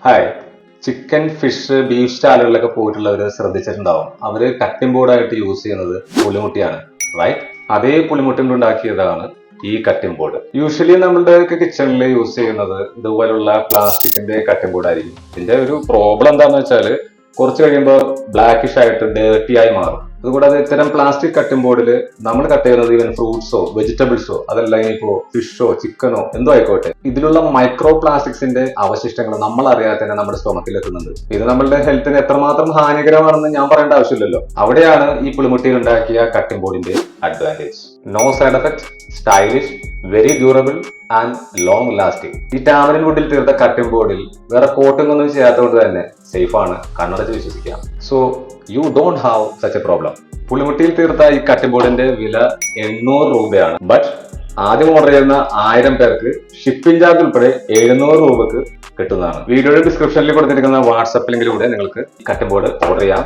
Hi. Chicken, fish, beef സ്റ്റാളുകളിലൊക്കെ പോയിട്ടുള്ളവർ ശ്രദ്ധിച്ചിട്ടുണ്ടാവും. അവര് കട്ടിംഗ് ബോർഡായിട്ട് യൂസ് ചെയ്യുന്നത് പുളിമുട്ടിയാണ്, റൈറ്റ്? അതേ പുളിമുട്ടി കൊണ്ട് ഉണ്ടാക്കിയതാണ് ഈ കട്ടിംഗ് ബോർഡ്. യൂഷ്വലി നമ്മളുടെ കിച്ചണിൽ യൂസ് ചെയ്യുന്നത് ഇതുപോലുള്ള പ്ലാസ്റ്റിക്കിന്റെ കട്ടിംഗ് ബോർഡ് ആയിരിക്കും. ഇതിന്റെ ഒരു പ്രോബ്ലം എന്താന്ന് വെച്ചാൽ കുറച്ച് കഴിയുമ്പോൾ ബ്ലാക്കിഷ് ആയിട്ട് ഡേർട്ടി ആയി മാറും. അതുകൂടാതെ ഇത്തരം പ്ലാസ്റ്റിക് കട്ടിംഗ് ബോർഡിൽ നമ്മൾ കട്ട് ചെയ്യുന്നത് ഈവൻ ഫ്രൂട്ട്സോ വെജിറ്റബിൾസോ അതല്ല ഇനിയിപ്പോ ഫിഷോ ചിക്കനോ എന്തോ ആയിക്കോട്ടെ, ഇതിലുള്ള മൈക്രോ പ്ലാസ്റ്റിക്സിന്റെ അവശിഷ്ടങ്ങൾ നമ്മൾ അറിയാതെ തന്നെ നമ്മുടെ സ്റ്റൊമക്കിൽ എത്തുന്നുണ്ട്. ഇത് നമ്മളുടെ ഹെൽത്തിന് എത്രമാത്രം ഹാനികരമാണെന്ന് ഞാൻ പറയേണ്ട ആവശ്യമില്ലല്ലോ. അവിടെയാണ് ഈ പുളിമുട്ടിയിൽ ഉണ്ടാക്കിയ കട്ടിംഗ് ബോർഡിന്റെ advantage. No side effect, stylish, very durable and long lasting. ഈ ടാമറിൻ വുഡിൽ തീർത്ത കട്ടിംഗ് ബോർഡിൽ വേറെ കോട്ടിംഗ് ഒന്നും ചെയ്യാത്തതുകൊണ്ട് തന്നെ സേഫ് ആണ്, കണ്ണടച്ച് വിശ്വസിക്കാം. So you don't have such a problem. പുളിമുട്ടിയിൽ തീർത്ത ഈ കട്ടിംഗ് ബോർഡിന്റെ വില 800 രൂപയാണ്. ബട്ട് ആദ്യം ഓർഡർ ചെയ്യുന്ന 1000 പേർക്ക് ഷിപ്പിംഗ് ചാർജ് ഉൾപ്പെടെ 700 രൂപക്ക് കിട്ടുന്നതാണ്. വീഡിയോയുടെ ഡിസ്ക്രിപ്ഷനിൽ കൊടുത്തിരിക്കുന്ന വാട്സപ്പ് ലിങ്കിലൂടെ നിങ്ങൾക്ക് കട്ടിംഗ് ബോർഡ് ഓർഡർ ചെയ്യാം.